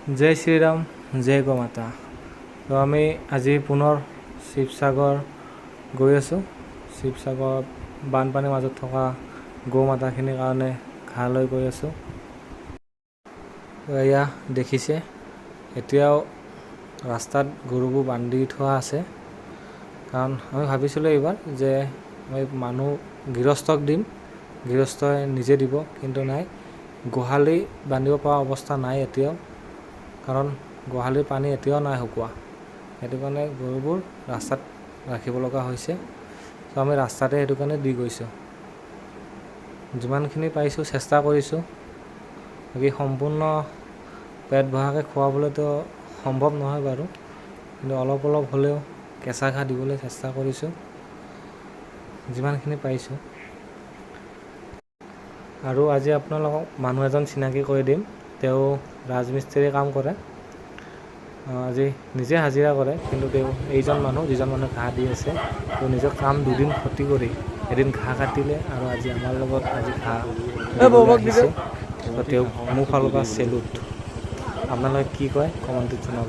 জয় শ্ৰীৰাম, জয় গো মাতা। তো আমি আজি পুনৰ শিৱসাগৰ গৈ আছোঁ। শিৱসাগৰ বানপানীৰ মাজত থকা গো মাতাখিনিৰ কাৰণে ঘালৈ গৈ আছোঁ। এয়া দেখিছে, এতিয়াও ৰাস্তাত গৰুবোৰ বান্ধি থোৱা আছে। কাৰণ আমি ভাবিছিলোঁ এইবাৰ যে আমি মানুহ গৃহস্থক দিম, গৃহস্থই নিজে দিব, কিন্তু নাই, গোহালি বান্ধিব পৰা অৱস্থা নাই এতিয়াও। কাৰণ গোহালিৰ পানী এতিয়াও নাই শুকোৱা, সেইটো কাৰণে গৰুবোৰ ৰাস্তাত ৰাখিব লগা হৈছে। তো আমি ৰাস্তাতে সেইটো কাৰণে দি গৈছোঁ। যিমানখিনি পাৰিছোঁ চেষ্টা কৰিছোঁ, বাকী সম্পূৰ্ণ পেট ভৰাকৈ খোৱাবলৈতো সম্ভৱ নহয় বাৰু, কিন্তু অলপ অলপ হ'লেও কেঁচা ঘাঁহ দিবলৈ চেষ্টা কৰিছোঁ যিমানখিনি পাৰিছোঁ। আৰু আজি আপোনালোকক মানুহ এজন চিনাকি কৰি দিম। তেওঁ ৰাজমিস্ত্ৰী কাম কৰে, আজি নিজে হাজিৰা কৰে, কিন্তু তেওঁ এইজন মানুহ যিজন মানুহে ঘাঁহ দি আছে, তেওঁ নিজৰ কাম দুদিন ক্ষতি কৰি এদিন ঘাঁহ কাটিলে আৰু আজি আমাৰ লগত আজি ঘাঁহ দিছে। তো তেওঁক মোৰ ফালৰ পৰা চেলুট। আপোনালোকে কি কয় কমেণ্টত জনাব।